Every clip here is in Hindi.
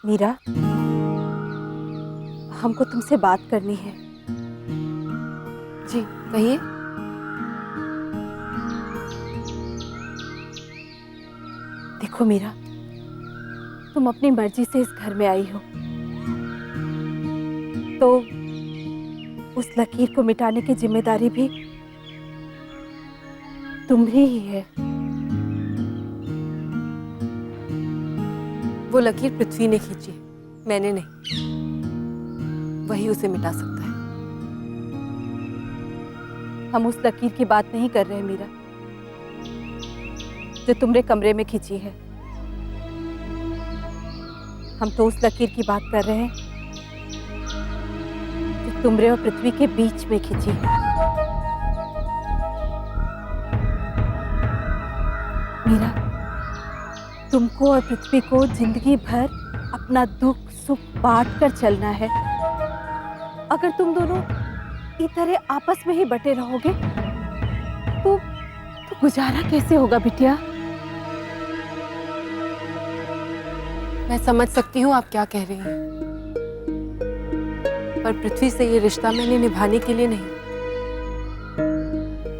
मीरा, हमको तुमसे बात करनी है। जी कहिए। देखो मीरा, तुम अपनी मर्जी से इस घर में आई हो, तो उस लकीर को मिटाने की जिम्मेदारी भी तुम्हारी ही है। वो लकीर पृथ्वी ने खींची, मैंने नहीं। वही उसे मिटा सकता है। हम उस लकीर की बात नहीं कर रहे मीरा, जो तुमने कमरे में खींची है। हम तो उस लकीर की बात कर रहे हैं जो तुमरे और पृथ्वी के बीच में खींची है। मीरा, तुमको और पृथ्वी को जिंदगी भर अपना दुख सुख बांट कर चलना है। अगर तुम दोनों इस तरह आपस में ही बटे रहोगे तो गुजारा कैसे होगा बिटिया? मैं समझ सकती हूँ आप क्या कह रही हैं, पर पृथ्वी से ये रिश्ता मैंने निभाने के लिए नहीं,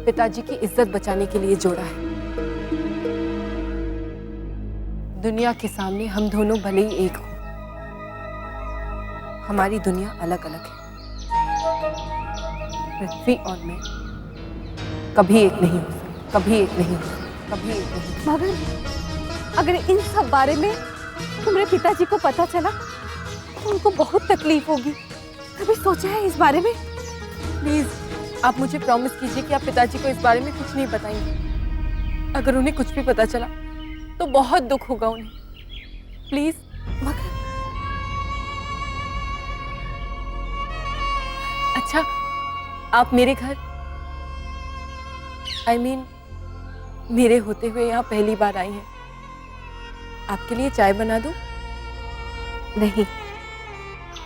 पिताजी की इज्जत बचाने के लिए जोड़ा है। दुनिया के सामने हम दोनों भले ही एक हों, हमारी दुनिया अलग अलग है। पृथ्वी और मैं कभी एक नहीं हो सकते, कभी एक नहीं हो सकते, कभी एक नहीं। मगर अगर इन सब बारे में तुम्हारे पिताजी को पता चला तो उनको बहुत तकलीफ होगी। कभी सोचा है इस बारे में? प्लीज आप मुझे प्रॉमिस कीजिए कि आप पिताजी को इस बारे में कुछ नहीं बताएंगे। अगर उन्हें कुछ भी पता चला तो बहुत दुख होगा उन्हें। प्लीज। मगर अच्छा, आप मेरे घर मेरे होते हुए यहाँ पहली बार आई हैं। आपके लिए चाय बना दूं? नहीं,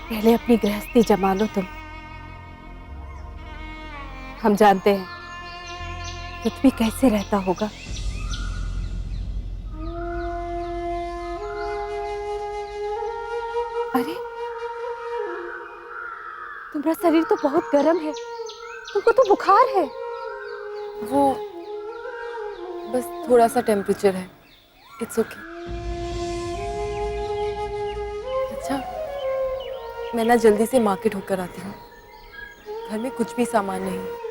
पहले अपनी गृहस्थी जमा लो तुम। हम जानते हैं पृथ्वी कैसे रहता होगा। अरे, तुम्हारा शरीर तो बहुत गर्म है, तुमको तो बुखार है। वो बस थोड़ा सा टेम्परेचर है, इट्स ओके। अच्छा, मैं ना जल्दी से मार्केट होकर आती हूँ, घर में कुछ भी सामान नहीं।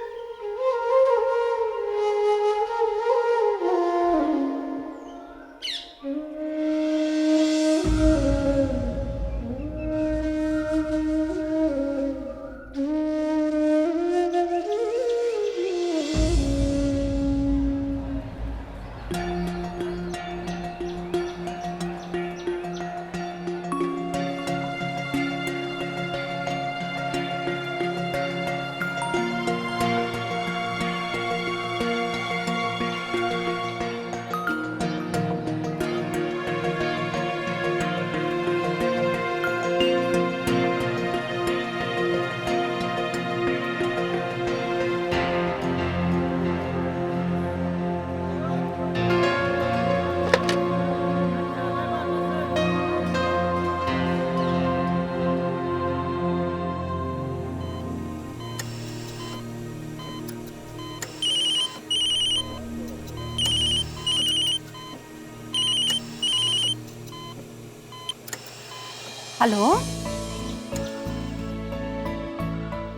हेलो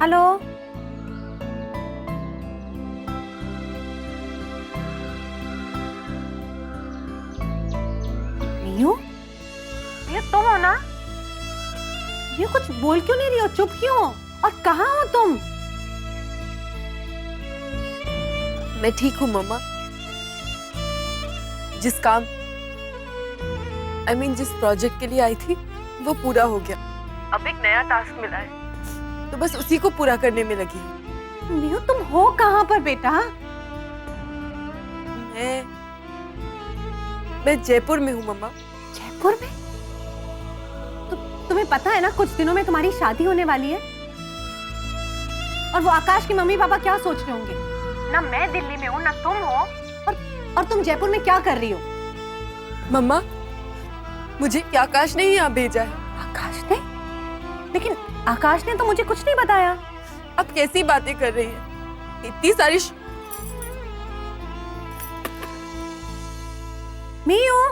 हेलो, मीनू, ये तुम हो ना? ये कुछ बोल क्यों नहीं रही हो? चुप क्यों हो? और कहाँ हो तुम? मैं ठीक हूँ मम्मा। जिस काम जिस प्रोजेक्ट के लिए आई थी वो पूरा हो गया। अब एक नया टास्क मिला है, तो बस उसी को पूरा करने में लगी हूँ। मीनू, तुम हो कहाँ पर बेटा? मैं जयपुर में हूँ मम्मा। जयपुर में? तुम्हें पता है ना, कुछ दिनों में तुम्हारी शादी होने वाली है। और वो आकाश की मम्मी पापा क्या सोच रहे होंगे? ना मैं दिल्ली में हूँ ना तुम हो, और तुम जयपुर में क्या कर रही हो? मम्मा, मुझे क्या आकाश ने ही यहाँ भेजा है। आकाश ने? लेकिन आकाश ने तो मुझे कुछ नहीं बताया। अब कैसी बातें कर रही हैं? इतनी सारी मियो,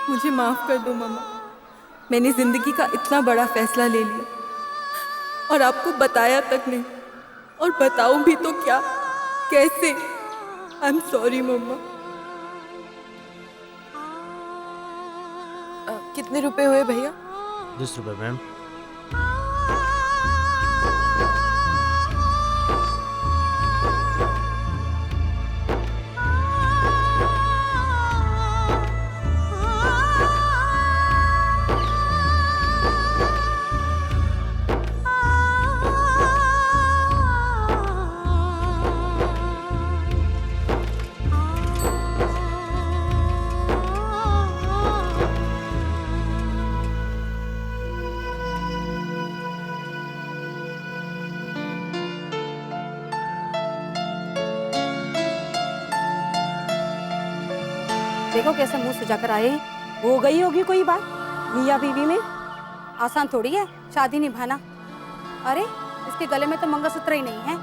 मुझे माफ कर दो मामा। मैंने जिंदगी का इतना बड़ा फैसला ले लिया और आपको बताया तक नहीं। और बताऊं भी तो क्या, कैसे? आई एम सॉरी मम्मा। कितने रुपए हुए भैया? 10 रुपए मैम। देखो कैसे मुंह सजाकर आए हैं। हो गई होगी कोई बात मियाँ बीवी में? आसान थोड़ी है शादी निभाना। अरे इसके गले में तो मंगलसूत्र ही नहीं है।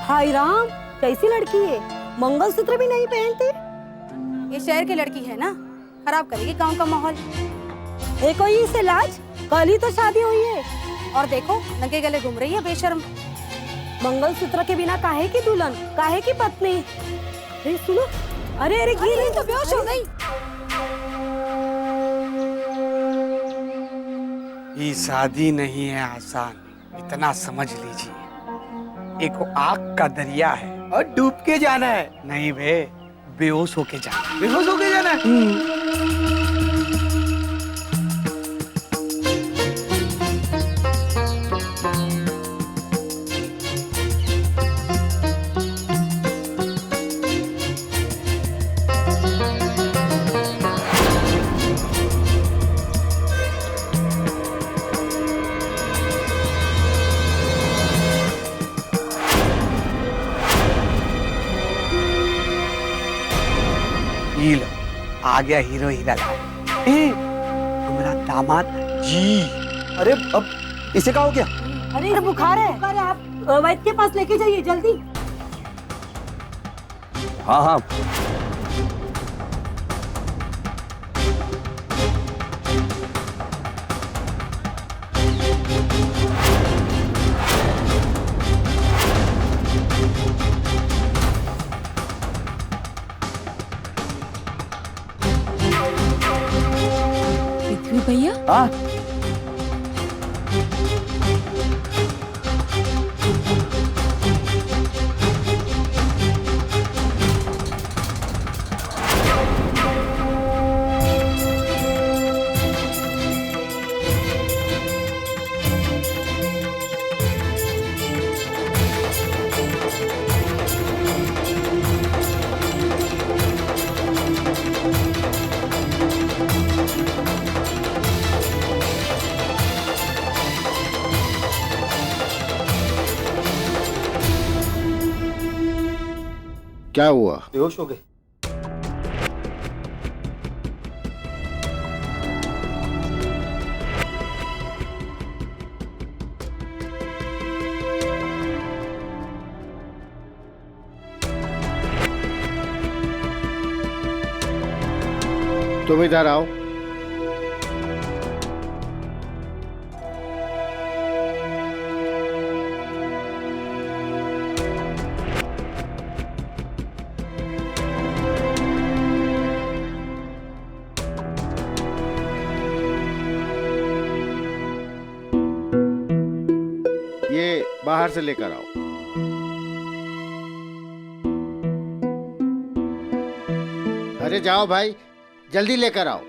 हाय राम, कैसी लड़की है, मंगलसूत्र भी नहीं पहनती। ये शहर की लड़की है ना, खराब करेगी गांव का माहौल। देखो ही इसे लाज, कल ही तो शादी हुई है और देखो नंगे गले घूम रही है बेशर्म। मंगलसूत्र के बिना काहे की दुल्हन, काहे की पत्नी। अरे सुनो, अरे अरे गिर रही तो बेहोश हो गई। ये शादी नहीं है आसान, इतना समझ लीजिए। एक आग का दरिया है और डूब के जाना है। नहीं बे, बेहोश होके जाना। बेहोश होके जाना है। ये लो, आ गया हीरो हीरा लाल। हमारा दामाद जी। अरे अब इसे क्या हो गया? अरे इसे बुखार है, आप वैद्य के पास लेके जाइए जल्दी। हाँ हाँ। पृथ्वी भैया, हाँ क्या हुआ? बेहोश हो गए। तुम इधर आओ। ये बाहर से लेकर आओ। अरे जाओ भाई, जल्दी लेकर आओ।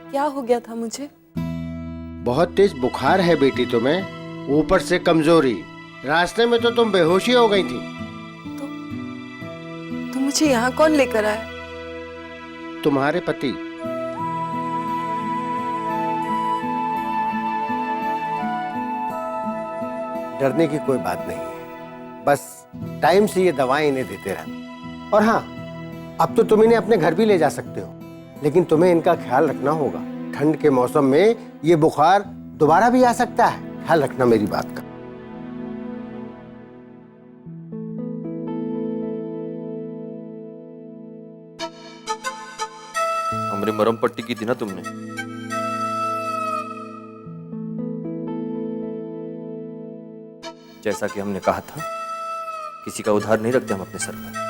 क्या हो गया था मुझे? बहुत तेज बुखार है बेटी तुम्हें, ऊपर से कमजोरी। रास्ते में तो तुम बेहोशी हो गई थी। तो मुझे यहाँ कौन लेकर आया? तुम्हारे पति। डरने की कोई बात नहीं है, बस टाइम से ये दवाएं इन्हें देते रहना। और हाँ, अब तो तुम इन्हें अपने घर भी ले जा सकते हो, लेकिन तुम्हें इनका ख्याल रखना होगा। ठंड के मौसम में ये बुखार दोबारा भी आ सकता है, ख्याल रखना मेरी बात का। हमने मरहम पट्टी की थी ना तुमने। जैसा कि हमने कहा था, किसी का उधार नहीं रखते हम अपने सर पर।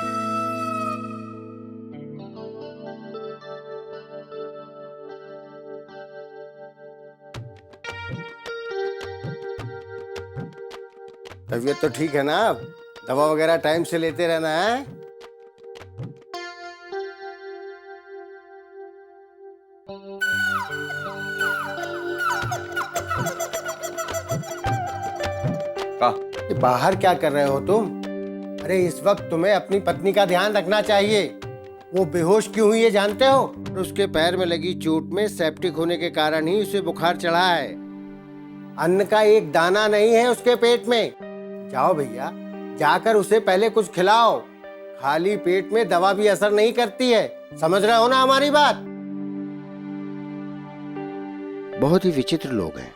तबीयत तो ठीक है ना? अब दवा वगैरह टाइम से लेते रहना है। का? ये बाहर क्या कर रहे हो तुम? अरे इस वक्त तुम्हें अपनी पत्नी का ध्यान रखना चाहिए। वो बेहोश क्यों हुई है जानते हो? और उसके पैर में लगी चोट में सेप्टिक होने के कारण ही उसे बुखार चढ़ा है। अन्न का एक दाना नहीं है उसके पेट में। जाओ भैया, जाकर उसे पहले कुछ खिलाओ। खाली पेट में दवा भी असर नहीं करती है, समझ रहे हो ना हमारी बात? बहुत ही विचित्र लोग हैं।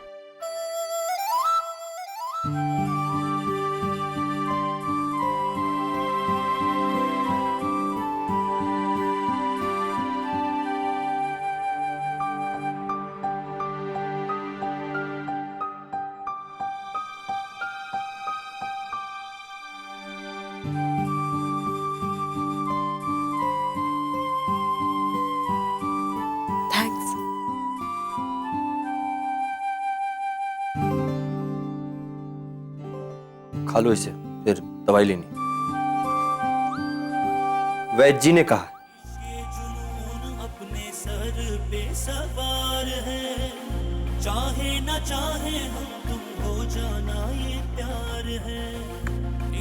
थैंक्स। खा लो इसे, फिर दवाई लेनी। वैद्य जी ने कहा अपने सर पे सवार है, चाहे ना चाहे हम तुम हो जाना ये प्यार है।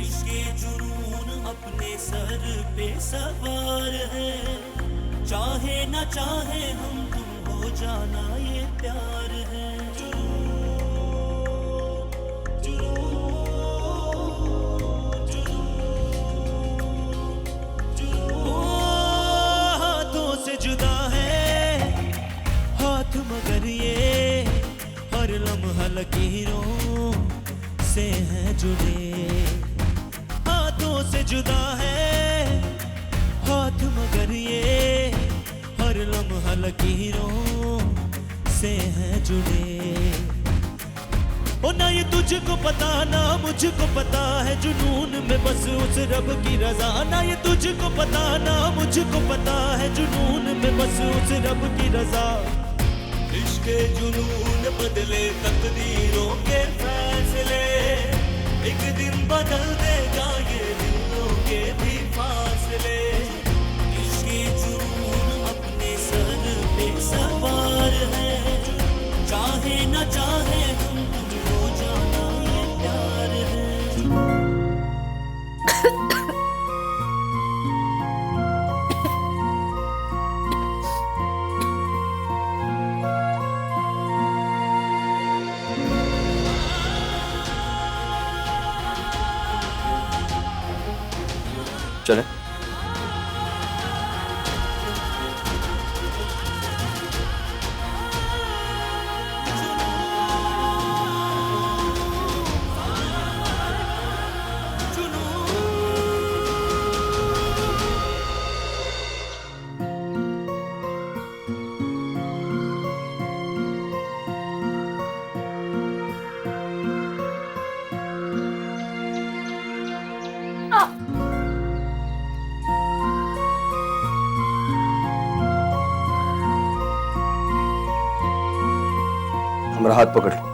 इसके जुनून अपने सर पे सवार है, चाहे ना चाहे हम तुम हो जाना ये प्यार है। जुदा है हाथ मगर ये हर लम्हा लकीरों से हैं जुड़े। हाथों से जुदा है हाथ मगर ये हर लम्हा लकीरों से हैं जुड़े। ओ ना ये तुझको पता ना मुझको पता है, जुनून में बस उस रब की रजा। ना ये तुझको पता ना मुझको पता है, जुनून में बस उस रब की रजा। इश्क जुनून बदले तकदीरों के फैसले, एक दिन बदल देगा ये दिलों के भी फासले। इश्क जुनून अपने सर पे सवार है, चाहे ना चाहे हम तुझको जाना ये प्यार है। चले। हमारा हाथ पकड़ लो।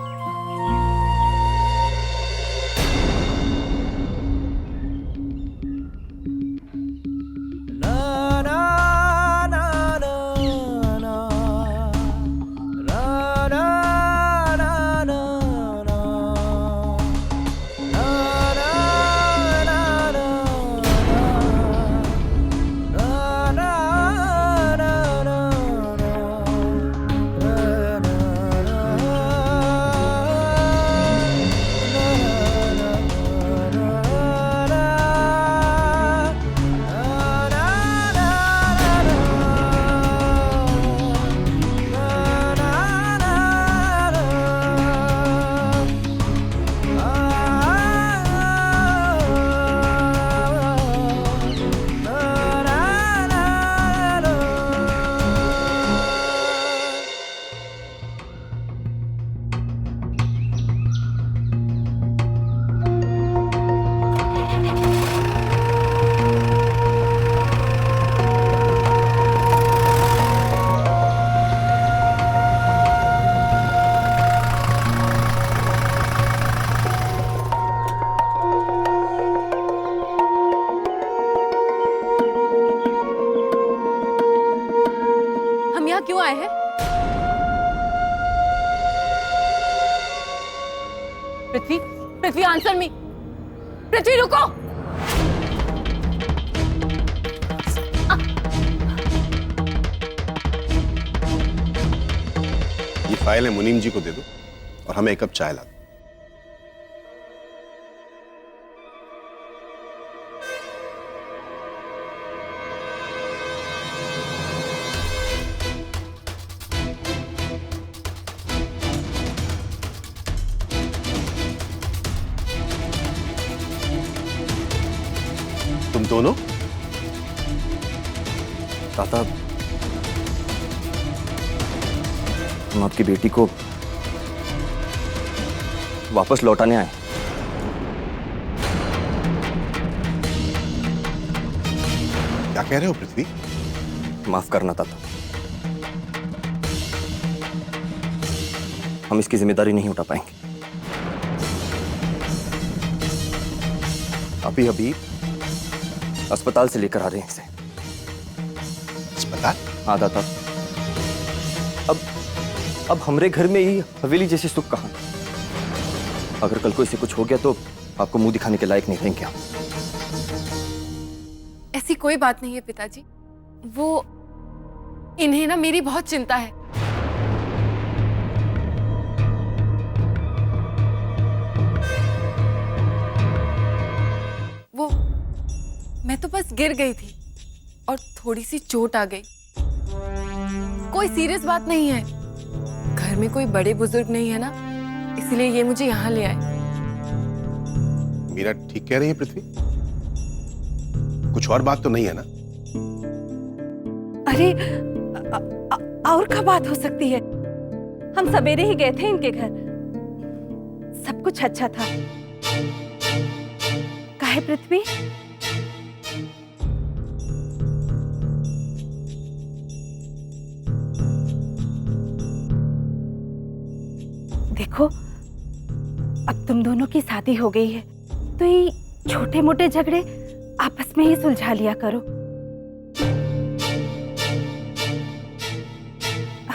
पृथ्वी, पृथ्वी आंसर मी। पृथ्वी रुको। ये फाइल है, मुनीम जी को दे दो और हमें एक कप चाय ला दो। तुम दोनों ताता, हम आपकी बेटी को वापस लौटाने आए। क्या कह रहे हो पृथ्वी? माफ करना ताता, हम इसकी जिम्मेदारी नहीं उठा पाएंगे। अभी अभी अस्पताल से लेकर आ रहे हैं इसे। अस्पताल? हाँ दाता, अब हमरे घर में ही हवेली जैसी सुख कहाँ। अगर कल को इसे कुछ हो गया तो आपको मुंह दिखाने के लायक नहीं रहेंगे आप। ऐसी कोई बात नहीं है पिताजी, वो इन्हें ना मेरी बहुत चिंता है। वो मैं तो बस गिर गई थी और थोड़ी सी चोट आ गई, कोई सीरियस बात नहीं है। घर में कोई बड़े बुजुर्ग नहीं है ना, इसलिए ये मुझे यहाँ ले आए। मीरा ठीक कह रही है पृथ्वी? कुछ और बात तो नहीं है ना? अरे और क्या बात हो सकती है? हम सवेरे ही गए थे इनके घर, सब कुछ अच्छा था। काहे पृथ्वी? देखो, अब तुम दोनों की शादी हो गई है तो ये छोटे मोटे झगड़े आपस में ही सुलझा लिया करो।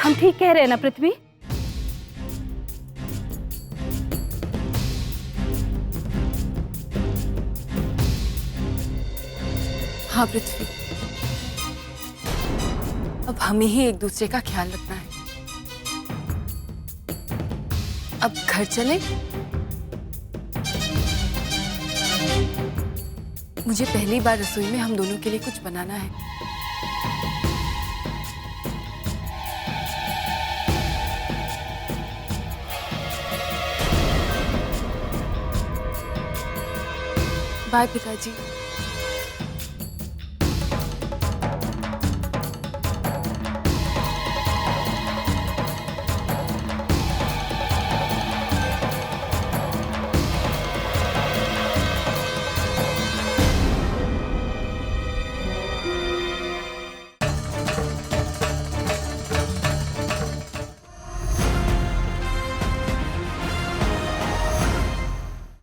हम ठीक कह रहे हैं ना पृथ्वी? हाँ पृथ्वी, अब हमें ही एक दूसरे का ख्याल रखना है। अब घर चले? मुझे पहली बार रसोई में हम दोनों के लिए कुछ बनाना है। बाय पिताजी।